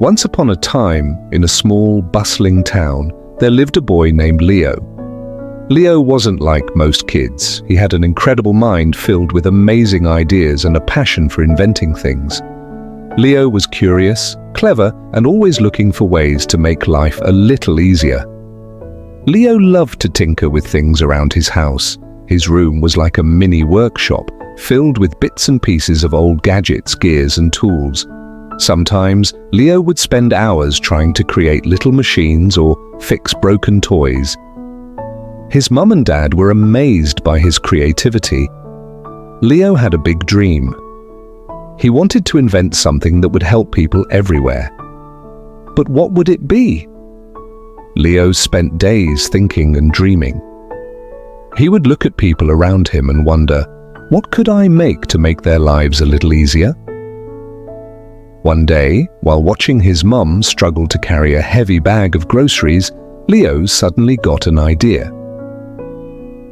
Once upon a time, in a small, bustling town, there lived a boy named Leo. Leo wasn't like most kids. He had an incredible mind filled with amazing ideas and a passion for inventing things. Leo was curious, clever, and always looking for ways to make life a little easier. Leo loved to tinker with things around his house. His room was like a mini workshop, filled with bits and pieces of old gadgets, gears, and tools. Sometimes, Leo would spend hours trying to create little machines or fix broken toys. His mum and dad were amazed by his creativity. Leo had a big dream. He wanted to invent something that would help people everywhere. But what would it be? Leo spent days thinking and dreaming. He would look at people around him and wonder, what could I make to make their lives a little easier? One day, while watching his mum struggle to carry a heavy bag of groceries, Leo suddenly got an idea.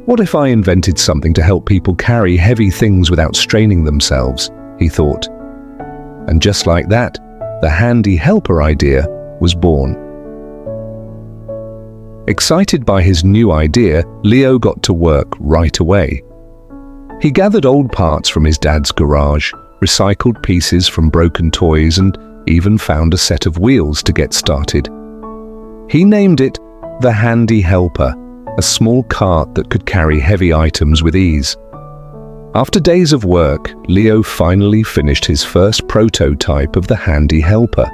What if I invented something to help people carry heavy things without straining themselves, he thought. And just like that, the handy helper idea was born. Excited by his new idea, Leo got to work right away. He gathered old parts from his dad's garage, recycled pieces from broken toys, and even found a set of wheels to get started. He named it the Handy Helper, a small cart that could carry heavy items with ease. After days of work, Leo finally finished his first prototype of the Handy Helper.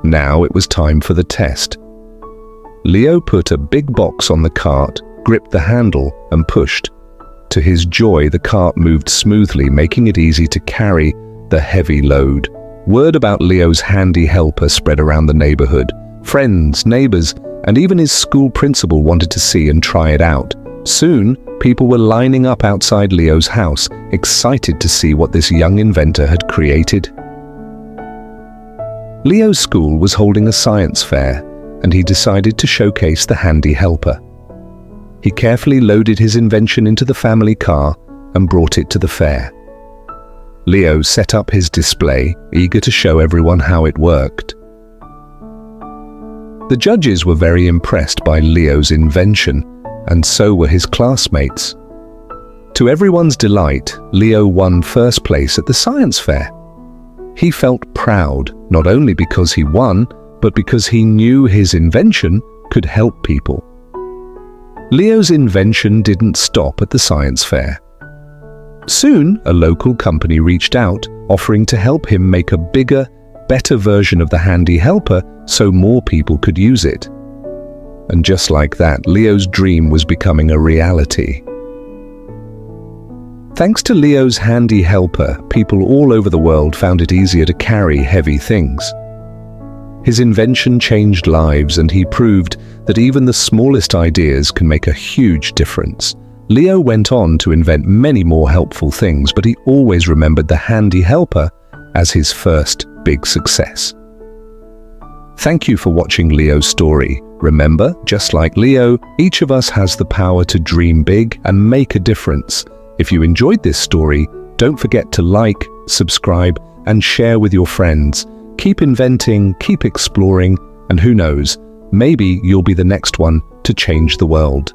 Now it was time for the test. Leo put a big box on the cart, gripped the handle, and pushed. To his joy, the cart moved smoothly, making it easy to carry the heavy load. Word about Leo's Handy Helper spread around the neighborhood. Friends, neighbors, and even his school principal wanted to see and try it out. Soon, people were lining up outside Leo's house, excited to see what this young inventor had created. Leo's school was holding a science fair, and he decided to showcase the Handy Helper. He carefully loaded his invention into the family car and brought it to the fair. Leo set up his display, eager to show everyone how it worked. The judges were very impressed by Leo's invention, and so were his classmates. To everyone's delight, Leo won first place at the science fair. He felt proud, not only because he won, but because he knew his invention could help people. Leo's invention didn't stop at the science fair. Soon, a local company reached out, offering to help him make a bigger, better version of the Handy Helper so more people could use it. And just like that, Leo's dream was becoming a reality. Thanks to Leo's Handy Helper, people all over the world found it easier to carry heavy things. His invention changed lives, and he proved that even the smallest ideas can make a huge difference. Leo went on to invent many more helpful things, but he always remembered the Handy Helper as his first big success. Thank you for watching Leo's story. Remember, just like Leo, each of us has the power to dream big and make a difference. If you enjoyed this story, don't forget to like, subscribe, and share with your friends. Keep inventing, keep exploring, and who knows, maybe you'll be the next one to change the world.